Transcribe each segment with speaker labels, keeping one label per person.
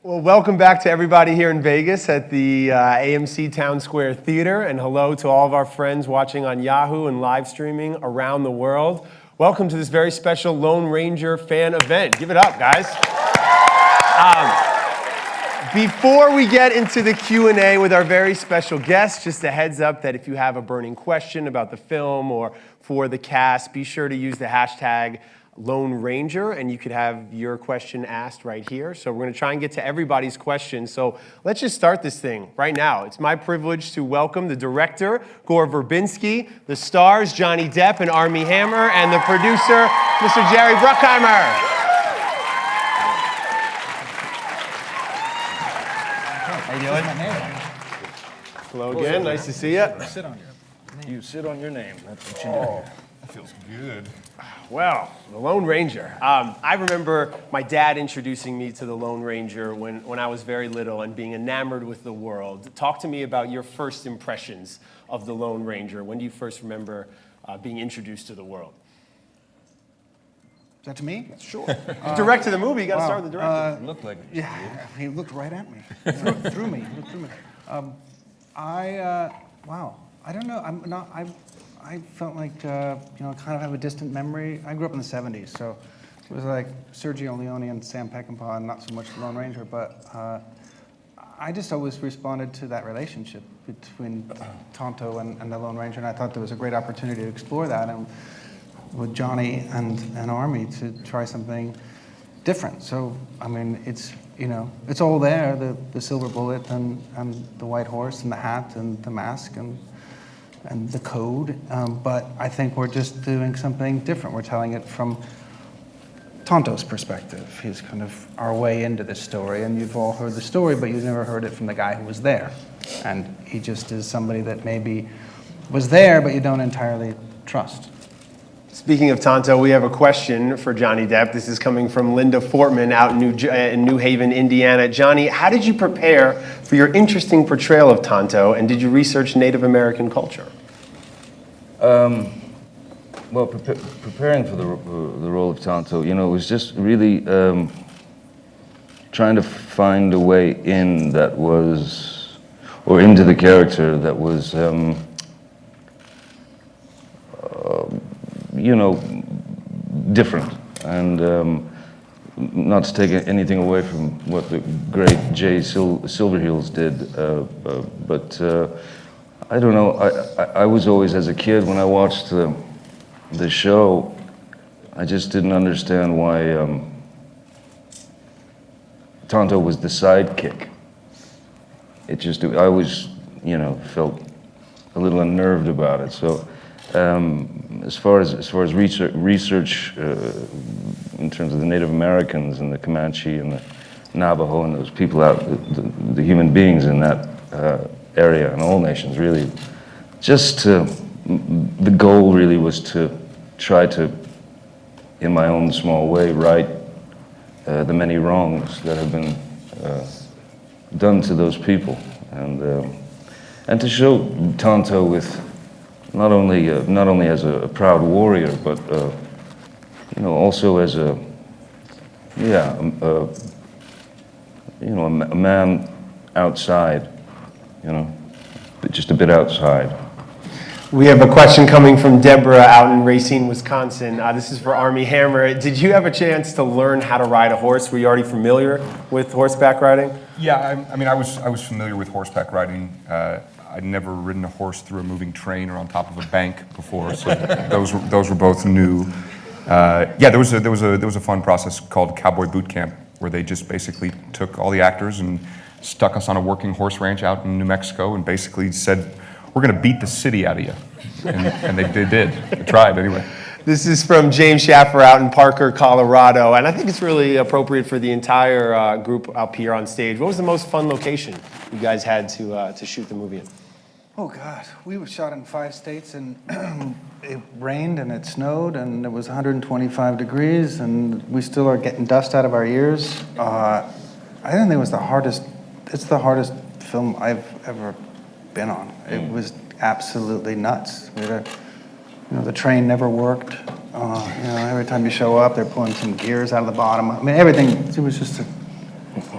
Speaker 1: Well, welcome back to everybody here in Vegas at the AMC Town Square Theater, and hello to all of our friends watching on Yahoo and live streaming around the world. Welcome to this very special Lone Ranger fan event. Give it up, guys. Before we get into the Q&A with our very special guests, just a heads up that if you have a burning question about the film or for the cast, be sure to use the hashtag Lone Ranger, and you could have your question asked right here. So we're going to try and get to everybody's questions. So let's just start this thing right now. It's my privilege to welcome the director, Gore Verbinski, the stars, Johnny Depp and Armie Hammer, and the producer, Mr. Jerry Bruckheimer.
Speaker 2: How you doing?
Speaker 1: Hello again. Nice to see you.
Speaker 2: Sit on your name.
Speaker 3: You sit on your name. That's what you do.
Speaker 2: That feels good.
Speaker 1: Well, the Lone Ranger. I remember my dad introducing me to the Lone Ranger when I was very little and being enamored with the world. Talk to me about your first impressions of the Lone Ranger. When do you first remember being introduced to the world?
Speaker 4: Is that to me?
Speaker 1: Sure. You directed the movie. You got to start with the director.
Speaker 3: It looked like it.
Speaker 4: Yeah, he looked right at me, through me. He looked through me. Wow. I don't know. I felt like, kind of have a distant memory. I grew up in the 70s, so it was like Sergio Leone and Sam Peckinpah, and not so much the Lone Ranger, but I just always responded to that relationship between Tonto and the Lone Ranger, and I thought there was a great opportunity to explore that, and with Johnny and Armie to try something different. So, I mean, it's all there, the silver bullet and the white horse and the hat and the mask and the code, but I think we're just doing something different. We're telling it from Tonto's perspective. He's kind of our way into this story, and you've all heard the story, but you've never heard it from the guy who was there. And he just is somebody that maybe was there, but you don't entirely trust.
Speaker 1: Speaking of Tonto, we have a question for Johnny Depp. This is coming from Linda Fortman out in New Haven, Indiana. Johnny, how did you prepare for your interesting portrayal of Tonto, and did you research Native American culture?
Speaker 3: Well, preparing for the role of Tonto, it was just really trying to find a way in that was, or into the character that was, different, and not to take anything away from what the great Jay Silverheels did, but I don't know. I was always, as a kid, when I watched the show, I just didn't understand why Tonto was the sidekick. I always, felt a little unnerved about it. So, as far as research in terms of the Native Americans and the Comanche and the Navajo and those people out, the human beings in that area and all nations, really, the goal really was to try to, in my own small way, right the many wrongs that have been done to those people, and to show Tonto with not only as a proud warrior, but also as a man outside, just a bit outside.
Speaker 1: We have a question coming from Deborah out in Racine, Wisconsin. This is for Armie Hammer. Did you have a chance to learn how to ride a horse? Were you already familiar with horseback riding?
Speaker 2: Yeah, I was familiar with horseback riding. I'd never ridden a horse through a moving train or on top of a bank before, so those were both new. There was a fun process called Cowboy Boot Camp, where they just basically took all the actors and stuck us on a working horse ranch out in New Mexico and basically said, "We're going to beat the city out of you," and they did. They tried anyway.
Speaker 1: This is from James Schaffer out in Parker, Colorado, and I think it's really appropriate for the entire group up here on stage. What was the most fun location you guys had to shoot the movie in?
Speaker 4: Oh, God. We were shot in 5 states, and it rained, and it snowed, and it was 125 degrees, and we still are getting dust out of our ears. I think it was it's the hardest film I've ever been on. It was absolutely nuts. We had the train never worked. Every time you show up, they're pulling some gears out of the bottom. I mean, everything, it was just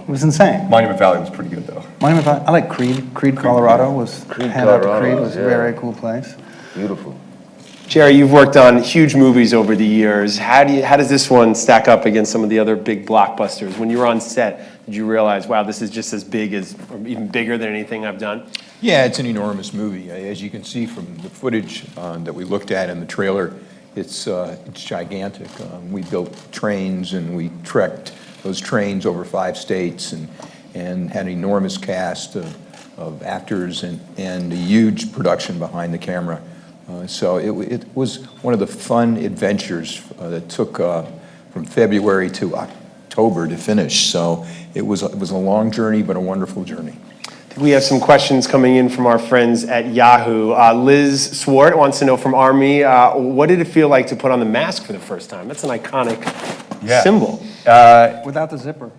Speaker 4: It was insane.
Speaker 2: Monument Valley was pretty good, though.
Speaker 4: Monument Valley, I like Creed. Creed, Colorado was,
Speaker 3: Creed,
Speaker 4: head out to
Speaker 3: Colorado,
Speaker 4: Creed was a
Speaker 3: yeah.
Speaker 4: very cool place.
Speaker 3: Beautiful.
Speaker 1: Jerry, you've worked on huge movies over the years. How does this one stack up against some of the other big blockbusters? When you were on set, did you realize, wow, this is just as big as, or even bigger than anything I've done?
Speaker 5: Yeah, it's an enormous movie. As you can see from the footage that we looked at in the trailer, it's gigantic. We built trains and we trekked those trains over 5 states and had an enormous cast of actors and a huge production behind the camera. So it was one of the fun adventures that took from February to October to finish. So it was a long journey, but a wonderful journey.
Speaker 1: We have some questions coming in from our friends at Yahoo. Liz Swart wants to know from Army, what did it feel like to put on the mask for the first time? That's an iconic symbol.
Speaker 4: Without the zipper.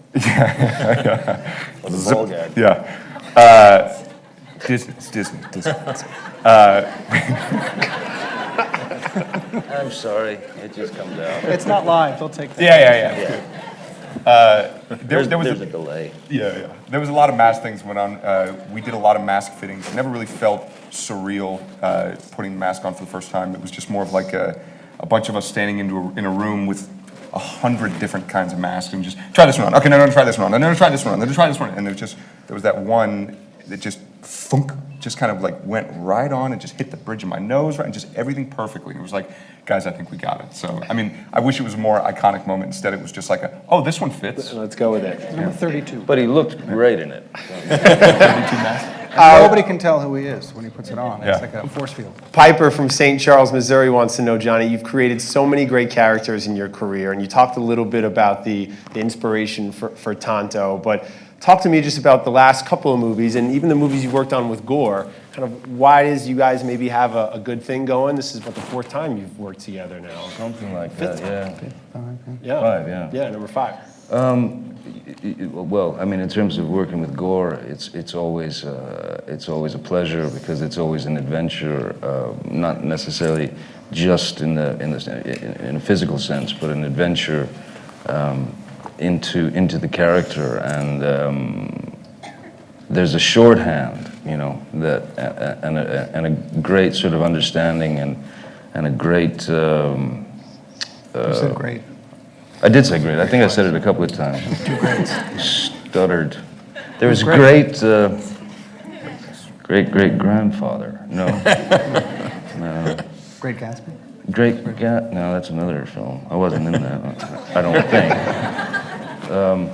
Speaker 2: Ball gag. Yeah. Disney. It's Disney.
Speaker 3: I'm sorry, it just comes out.
Speaker 4: It's not live, they'll take that.
Speaker 2: Yeah.
Speaker 3: There's
Speaker 2: There was
Speaker 3: a delay.
Speaker 2: Yeah. There was a lot of mask things went on. We did a lot of mask fittings. It never really felt surreal putting the mask on for the first time. It was just more of like a bunch of us standing in a room with 100 different kinds of masks and just try this one on. Okay, no, try this one on. No, try this one on. Then try this one. And there was that one that just thunk, just kind of like went right on and just hit the bridge of my nose, right, and just everything perfectly. It was like, guys, I think we got it. So, I mean, I wish it was a more iconic moment. Instead, it was just like oh, this one fits.
Speaker 1: Let's go with it.
Speaker 4: Number 32.
Speaker 3: But he looked great in it.
Speaker 4: Nobody can tell who he is when he puts it on. It's
Speaker 2: Yeah.
Speaker 4: like a force field.
Speaker 1: Piper from St. Charles, Missouri wants to know, Johnny, you've created so many great characters in your career, and you talked a little bit about the inspiration for Tonto, but talk to me just about the last couple of movies, and even the movies you've worked on with Gore, kind of why is you guys maybe have a good thing going? This is about the 4th time you've worked together now.
Speaker 3: Something like that, yeah.
Speaker 1: Yeah.
Speaker 3: 5, yeah.
Speaker 1: Yeah, number 5.
Speaker 3: Well, I mean, in terms of working with Gore, it's always a pleasure because it's always an adventure, not necessarily just in a physical sense, but an adventure into the character, and there's a shorthand, you know, that and a great sort of understanding and a great.
Speaker 4: You said great.
Speaker 3: I did say great. I think I said it a couple of times.
Speaker 4: 2 greats.
Speaker 3: Stuttered. There was great grandfather. No. No.
Speaker 4: Great Gatsby.
Speaker 3: No, that's another film. I wasn't in that. I don't think.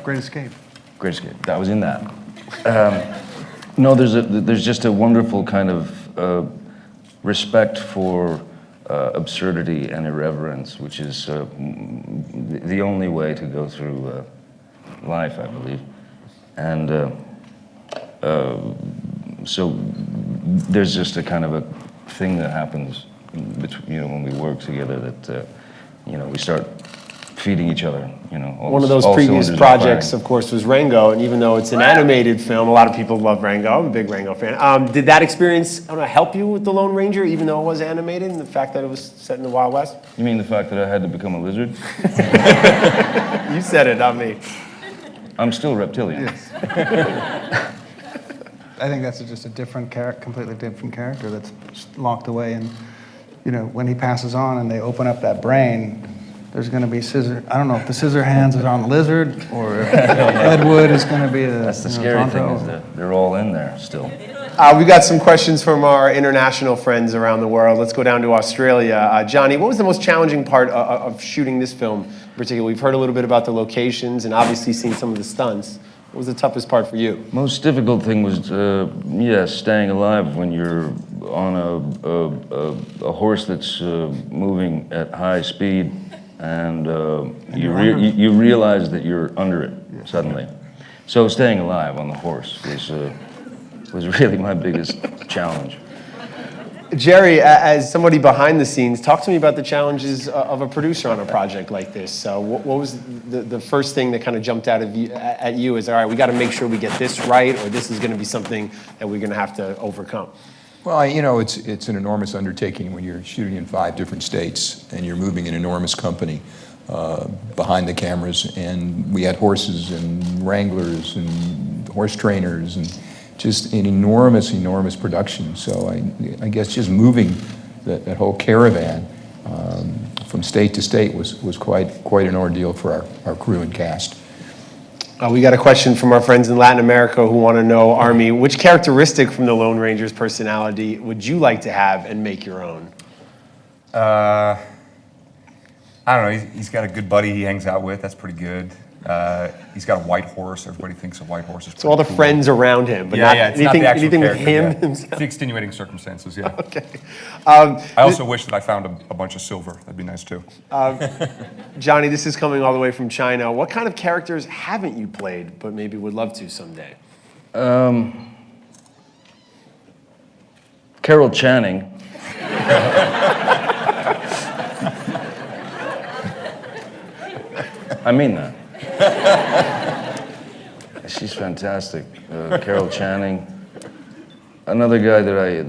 Speaker 4: Great Escape.
Speaker 3: Great Escape. That was in that. No, there's just a wonderful kind of respect for absurdity and irreverence, which is the only way to go through life, I believe. And so there's just a kind of a thing that happens between, you know, when we work together that you know, we start feeding each other, you know.
Speaker 1: One of those previous projects, of course, was Rango, and even though it's an animated film, a lot of people love Rango. I'm a big Rango fan. Did that experience, I don't know, help you with The Lone Ranger, even though it was animated, and the fact that it was set in the Wild West?
Speaker 3: You mean the fact that I had to become a lizard?
Speaker 1: You said it, not me.
Speaker 3: I'm still reptilian.
Speaker 4: Yes. I think that's just a different completely different character that's locked away. And, you know, when he passes on and they open up that brain, there's going to be scissor. I don't know if the scissor hands is on the lizard or if Ed Wood is going to be the.
Speaker 3: That's the scary thing, is that they're all in there still.
Speaker 1: We got some questions from our international friends around the world. Let's go down to Australia. Johnny, what was the most challenging part of shooting this film in particular? We've heard a little bit about the locations and obviously seen some of the stunts. What was the toughest part for you?
Speaker 3: Most difficult thing was, staying alive when you're on a horse that's moving at high speed, and you realize that you're under it suddenly. So staying alive on the horse was really my biggest challenge.
Speaker 1: Jerry, as somebody behind the scenes, talk to me about the challenges of a producer on a project like this. What was the first thing that kind of jumped out at you as, all right, we got to make sure we get this right, or this is going to be something that we're going to have to overcome?
Speaker 5: Well, you know, it's an enormous undertaking when you're shooting in 5 different states and you're moving an enormous company. behind the cameras, and we had horses and wranglers and horse trainers and just an enormous, enormous production. So I guess just moving that whole caravan from state to state was quite an ordeal for our crew and cast.
Speaker 1: We got a question from our friends in Latin America who want to know, Army, which characteristic from the Lone Ranger's personality would you like to have and make your own?
Speaker 2: I don't know. He's got a good buddy he hangs out with. That's pretty good. He's got a white horse. Everybody thinks a white horse is pretty
Speaker 1: So all the
Speaker 2: cool.
Speaker 1: friends around him, but
Speaker 2: Yeah,
Speaker 1: not
Speaker 2: yeah. It's
Speaker 1: anything,
Speaker 2: not the actual
Speaker 1: anything with
Speaker 2: character,
Speaker 1: him
Speaker 2: yeah.
Speaker 1: himself.
Speaker 2: The extenuating circumstances, yeah.
Speaker 1: Okay.
Speaker 2: I also wish that I found a bunch of silver. That'd be nice too.
Speaker 1: Johnny, this is coming all the way from China. What kind of characters haven't you played, but maybe would love to someday?
Speaker 3: Carol Channing. I mean that. She's fantastic. Carol Channing. Another guy that I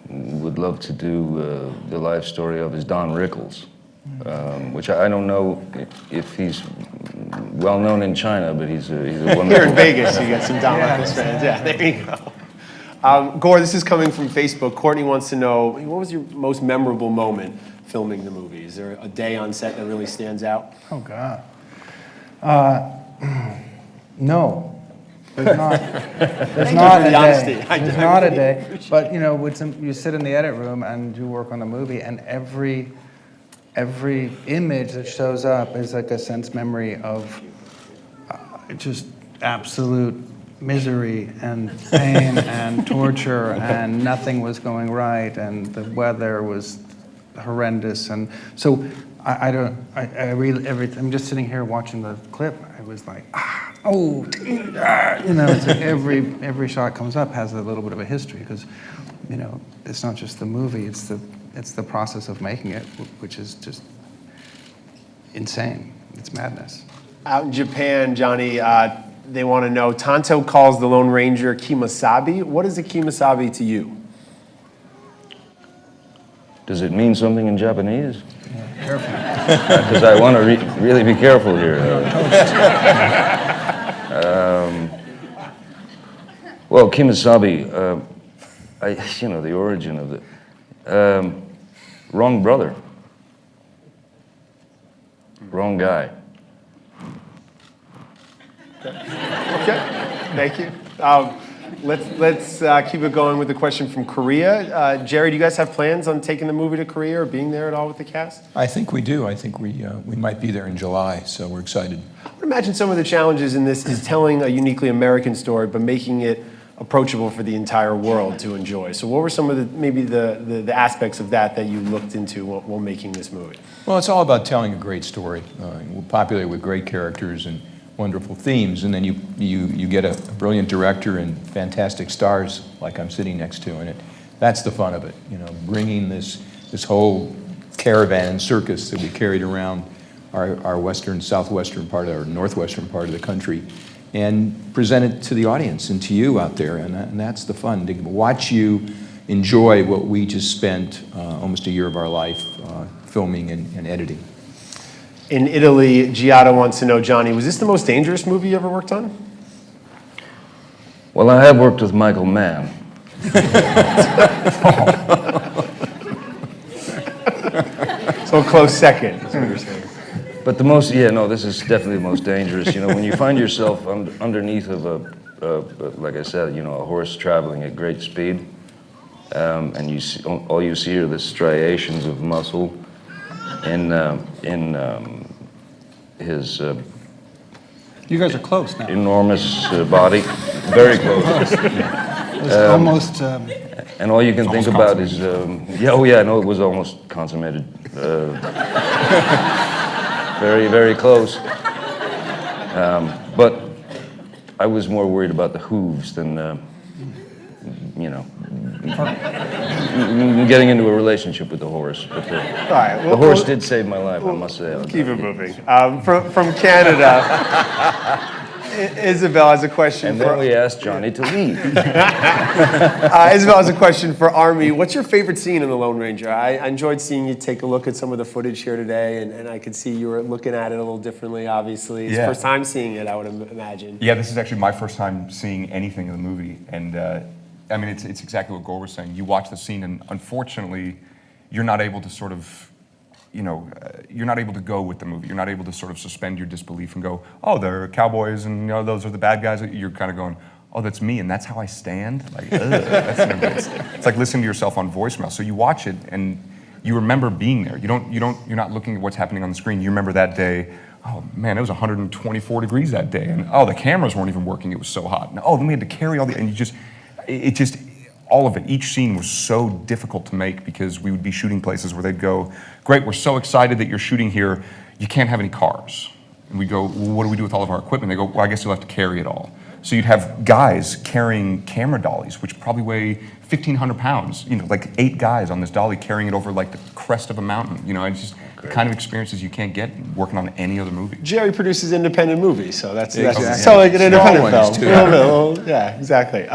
Speaker 3: would love to do the life story of is Don Rickles, which I don't know if he's well known in China, but he's a wonderful.
Speaker 1: Here in Vegas, you got some Don Rickles fans. Yeah, there you go. Gore, this is coming from Facebook. Courtney wants to know, what was your most memorable moment filming the movie? Is there a day on set that really stands out?
Speaker 4: Oh, God. No. There's not. There's not
Speaker 1: for
Speaker 4: a
Speaker 1: the honesty.
Speaker 4: day.
Speaker 1: I
Speaker 4: There's
Speaker 1: really
Speaker 4: not a
Speaker 1: appreciate
Speaker 4: day. But, you sit in the edit room and you work on the movie, and every image that shows up is like a sense memory of just absolute misery and pain and torture, and nothing was going right, and the weather was horrendous. And so I really, I'm just sitting here watching the clip. I was like, it's like every shot comes up has a little bit of a history, because, it's not just the movie, it's the process of making it, which is just insane. It's madness.
Speaker 1: Out in Japan, Johnny, they want to know, Tonto calls the Lone Ranger Kemosabe. What is a Kemosabe to you?
Speaker 3: Does it mean something in Japanese?
Speaker 4: Yeah, careful.
Speaker 3: Because I want to really be careful here. Well, Kemosabe, the origin of it. Wrong brother. Wrong guy.
Speaker 1: Okay, thank you. Let's keep it going with the question from Korea. Jerry, do you guys have plans on taking the movie to Korea or being there at all with the cast?
Speaker 5: I think we do. I think we might be there in July, so we're excited.
Speaker 1: I would imagine some of the challenges in this is telling a uniquely American story, but making it approachable for the entire world to enjoy. So what were some of the aspects of that you looked into while making this movie?
Speaker 5: Well, it's all about telling a great story. We're populated with great characters and wonderful themes, and then you get a brilliant director and fantastic stars like I'm sitting next to, and that's the fun of it. Bringing this whole caravan and circus that we carried around our western, southwestern part, our northwestern part of the country, and present it to the audience and to you out there, and that's the fun, to watch you enjoy what we just spent almost a year of our life filming and editing.
Speaker 1: In Italy, Giada wants to know, Johnny, was this the most dangerous movie you ever worked on?
Speaker 3: Well, I have worked with Michael Mann.
Speaker 1: So a close second, is what you're saying.
Speaker 3: But this is definitely the most dangerous. When you find yourself underneath of like I said, a horse traveling at great speed, and all you see are the striations of muscle in his
Speaker 4: You guys are close now.
Speaker 3: enormous body, very close.
Speaker 4: It was almost.
Speaker 3: And all you can think about is, it was almost consummated. Very, very close. But I was more worried about the hooves than, getting into a relationship with the horse. But
Speaker 1: All right,
Speaker 3: the horse did save my life, I must say.
Speaker 1: Keep it moving. From Canada, Isabel has a question
Speaker 3: And
Speaker 1: for
Speaker 3: then we asked Johnny to leave.
Speaker 1: Isabel has a question for Army. What's your favorite scene in The Lone Ranger? I enjoyed seeing you take a look at some of the footage here today, and I could see you were looking at it a little differently, obviously. It's
Speaker 2: Yeah.
Speaker 1: first time seeing it, I would imagine.
Speaker 2: Yeah, this is actually my first time seeing anything in the movie, and I mean, it's exactly what Gore was saying. You watch the scene, and unfortunately, you're not able to sort of, you're not able to go with the movie. You're not able to sort of suspend your disbelief and go, oh, they're cowboys, and those are the bad guys. You're kind of going, oh, that's me, and that's how I stand. Like, ugh, that's no good. It's like listening to yourself on voicemail. So you watch it, and you remember being there. You're not looking at what's happening on the screen. You remember that day. Oh man, it was 124 degrees that day, and oh, the cameras weren't even working. It was so hot. And oh, then we had to carry all the, and all of it. Each scene was so difficult to make because we would be shooting places where they'd go, great, we're so excited that you're shooting here. You can't have any cars. And we go, well, what do we do with all of our equipment? They go, well, I guess you'll have to carry it all. So you'd have guys carrying camera dollies, which probably weigh 1,500 pounds. Like 8 guys on this dolly carrying it over like the crest of a mountain. It's just the kind of experiences you can't get working on any other movie.
Speaker 1: Jerry produces independent movies, so that's
Speaker 5: Exactly.
Speaker 1: so like an
Speaker 5: Small
Speaker 1: independent
Speaker 5: ones,
Speaker 1: film.
Speaker 5: too.
Speaker 1: Yeah, exactly.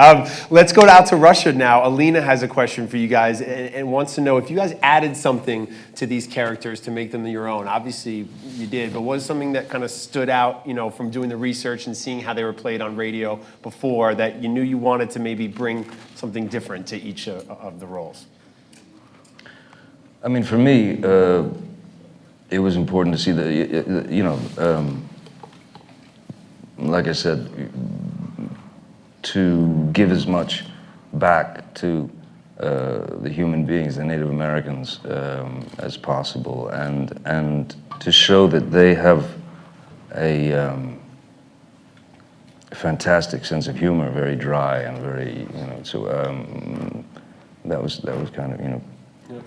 Speaker 1: Let's go out to Russia now. Alina has a question for you guys and wants to know if you guys added something to these characters to make them your own. Obviously, you did, but was something that kind of stood out, from doing the research and seeing how they were played on radio before that you knew you wanted to maybe bring something different to each of the roles?
Speaker 3: I mean, for me, it was important to see like I said, to give as much back to the human beings, the Native Americans, as possible, and to show that they have a fantastic sense of humor, very dry and very, so that was kind of,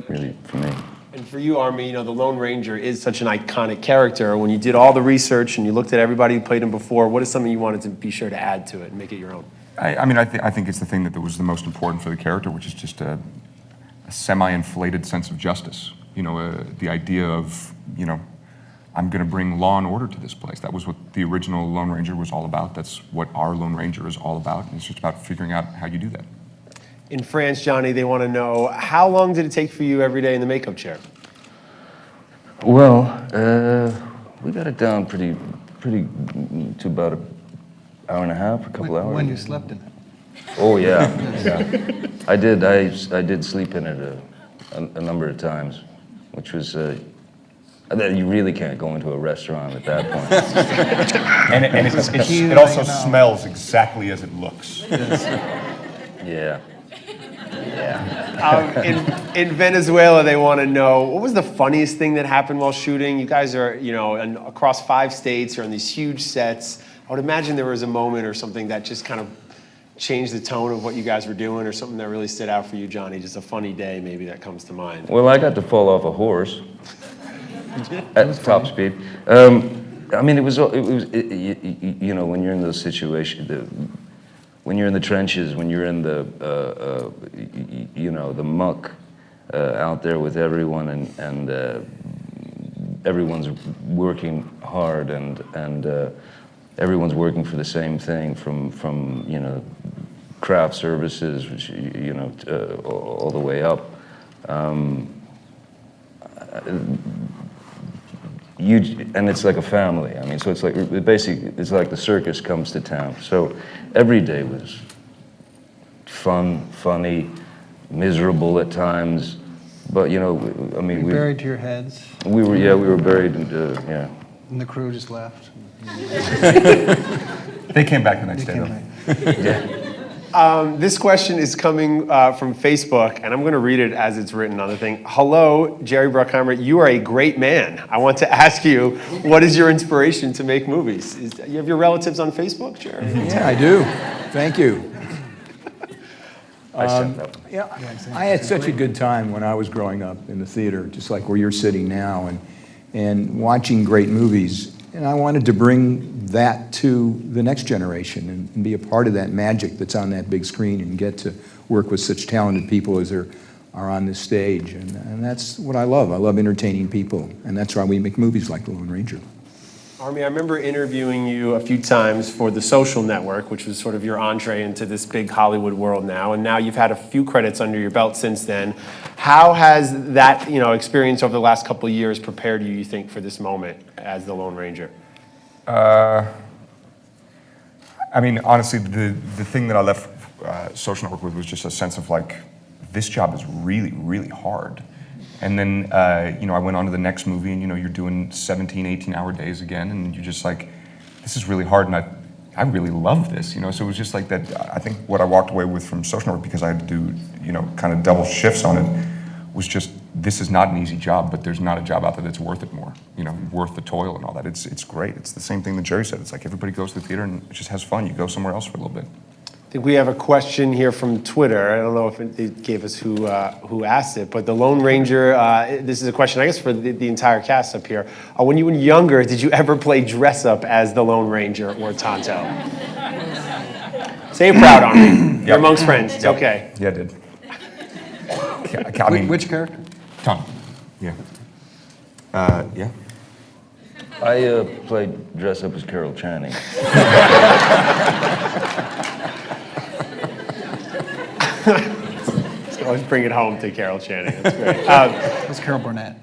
Speaker 3: really for me.
Speaker 1: And for you, Army, the Lone Ranger is such an iconic character. When you did all the research and you looked at everybody who played him before, what is something you wanted to be sure to add to it and make it your own?
Speaker 2: I think it's the thing that was the most important for the character, which is just a semi-inflated sense of justice. The idea of, I'm going to bring law and order to this place. That was what the original Lone Ranger was all about. That's what our Lone Ranger is all about. And it's just about figuring out how you do that.
Speaker 1: In France, Johnny, they want to know, how long did it take for you every day in the makeup chair?
Speaker 3: Well, we got it down pretty to about an hour and a half, a couple hours.
Speaker 4: When you slept in it.
Speaker 3: Oh yeah, yeah. I did sleep in it a number of times, which was you really can't go into a restaurant at that point.
Speaker 2: And it also smells exactly as it looks.
Speaker 3: Yeah.
Speaker 1: In Venezuela, they want to know, what was the funniest thing that happened while shooting? You guys are, across 5 states, you're on these huge sets. I would imagine there was a moment or something that just kind of changed the tone of what you guys were doing, or something that really stood out for you, Johnny, just a funny day maybe that comes to mind.
Speaker 3: Well, I got to fall off a horse at top speed. I mean, it was when you're in those situations, when you're in the trenches, when you're in the the muck out there with everyone, and everyone's working hard, and everyone's working for the same thing, from craft services, which all the way up. And it's like a family. I mean, so it's like basically it's like the circus comes to town. So every day was fun, funny, miserable at times, but I mean, we
Speaker 4: Buried to your heads,
Speaker 3: we were buried into
Speaker 4: and the crew just left.
Speaker 2: They came back the next day, though.
Speaker 3: Yeah.
Speaker 1: This question is coming from Facebook, and I'm going to read it as it's written on the thing. Hello, Jerry Bruckheimer. You are a great man. I want to ask you, what is your inspiration to make movies? You have your relatives on Facebook, Jerry?
Speaker 6: Yeah, I do. Thank you.
Speaker 3: I sent that one.
Speaker 6: Yeah, I had such a good time when I was growing up in the theater, just like where you're sitting now, and watching great movies. And I wanted to bring that to the next generation and be a part of that magic that's on that big screen and get to work with such talented people as are on this stage. And that's what I love. I love entertaining people. And that's why we make movies like The Lone Ranger.
Speaker 1: Army, I remember interviewing you a few times for The Social Network, which was sort of your entree into this big Hollywood world now, and now you've had a few credits under your belt since then. How has that, experience over the last couple of years prepared you think, for this moment as the Lone Ranger?
Speaker 2: I mean, honestly, the thing that I left Social Network with was just a sense of like, this job is really, really hard. And then, I went on to the next movie and, you're doing 17, 18-hour days again, and you're just like, this is really hard, and I really love this, So it was just like that. I think what I walked away with from Social Network, because I had to do, kind of double shifts on it, was just, this is not an easy job, but there's not a job out there that's worth it more, worth the toil and all that. It's great. It's the same thing that Jerry said. It's like everybody goes to the theater and it just has fun. You go somewhere else for a little bit.
Speaker 1: I think we have a question here from Twitter. I don't know if it gave us who asked it, but the Lone Ranger, this is a question, I guess, for the entire cast up here. When you were younger, did you ever play dress up as the Lone Ranger or Tonto? Say it proud, Army. You're amongst friends. It's okay.
Speaker 2: Yeah, I did. I mean,
Speaker 4: Which character?
Speaker 2: Tom. Yeah. Yeah.
Speaker 3: I played dress up as Carol Channing.
Speaker 1: Let's bring it home to Carol Channing. That's great.
Speaker 4: That's Carol Burnett.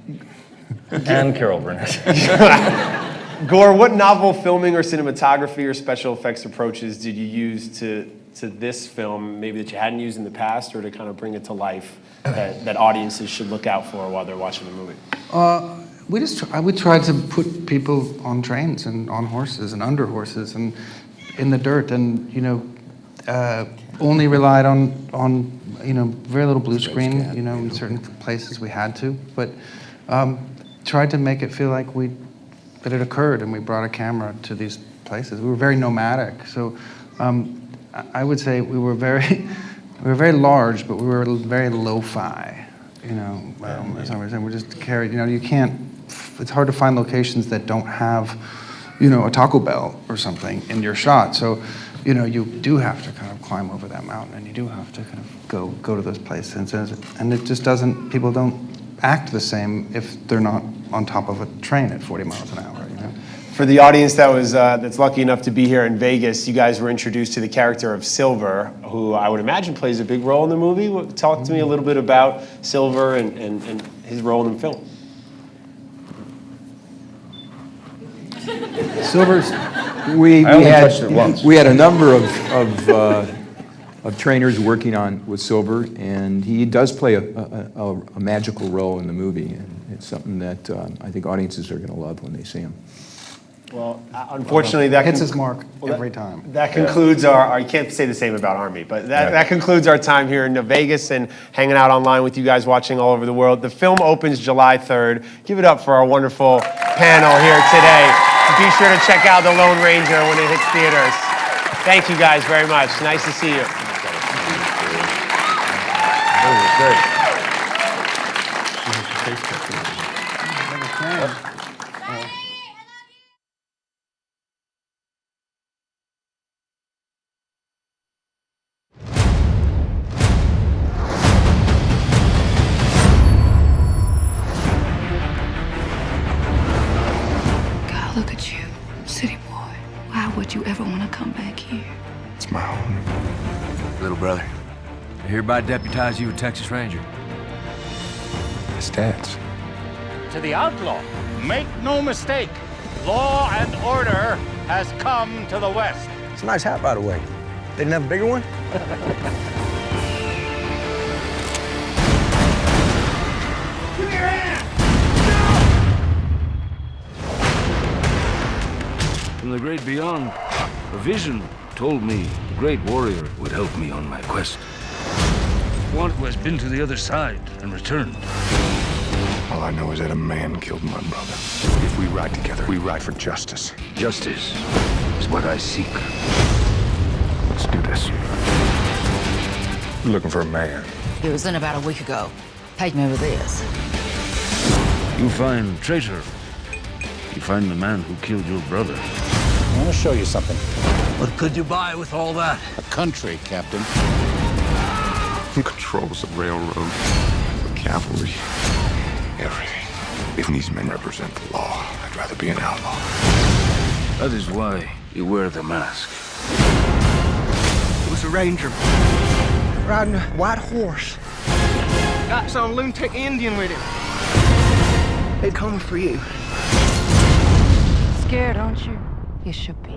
Speaker 3: And Carol Burnett.
Speaker 1: Gore, what novel filming or cinematography or special effects approaches did you use to this film, maybe that you hadn't used in the past, or to kind of bring it to life that audiences should look out for while they're watching the movie?
Speaker 4: We tried to put people on trains and on horses and under horses and in the dirt, and only relied on very little blue screen. In certain places we had to, but tried to make it feel like that it occurred, and we brought a camera to these places. We were very nomadic, so I would say we were very large, but we were very lo-fi. That's what we're saying. We're just carried. You can't. It's hard to find locations that don't have, a Taco Bell or something in your shot. So, you do have to kind of climb over that mountain, and you do have to kind of go to those places, and it just doesn't. People don't act the same if they're not on top of a train at 40 miles an hour.
Speaker 1: For the audience that's lucky enough to be here in Vegas, you guys were introduced to the character of Silver, who I would imagine plays a big role in the movie. Talk to me a little bit about Silver and his role in the film.
Speaker 6: Silver's, we
Speaker 3: only touched it once.
Speaker 6: We had a number of trainers working with Silver, and he does play a magical role in the movie, and it's something that I think audiences are going to love when they see him.
Speaker 1: Well, unfortunately, that
Speaker 4: hits his mark every time.
Speaker 1: That concludes our. You can't say the same about Army, but that concludes our time here in Vegas and hanging out online with you guys watching all over the world. The film opens July 3rd. Give it up for our wonderful panel here today. Be sure to check out The Lone Ranger when it hits theaters. Thank you guys very much. Nice to see you.
Speaker 3: That was great.
Speaker 7: God, look at you, city boy. Why would you ever want to come back here?
Speaker 2: It's my home.
Speaker 8: Little brother, I hereby deputize you a Texas Ranger.
Speaker 2: It's Dad's.
Speaker 9: To the outlaw, make no mistake, law and order has come to the West.
Speaker 8: It's a nice hat, by the way. They didn't have a bigger one?
Speaker 9: Give me your hand!
Speaker 10: From the great beyond, a vision told me the great warrior would help me on my quest. One who has been to the other side and returned.
Speaker 2: All I know is that a man killed my brother. If we ride together, we ride for justice.
Speaker 10: Justice is what I seek.
Speaker 2: Let's do this. We're looking for a man.
Speaker 11: It was in about a week ago. Page me with this.
Speaker 10: You find traitor. You find the man who killed your brother.
Speaker 9: I want to show you something.
Speaker 10: What could you buy with all that?
Speaker 9: A country, Captain.
Speaker 2: Who controls the railroad, the cavalry, everything?
Speaker 12: If these men represent the law, I'd rather be an outlaw.
Speaker 10: That is why you wear the mask.
Speaker 13: It was a ranger riding a white horse. Got some lunatic Indian with him. They're coming for you.
Speaker 7: Scared, aren't you? You should be.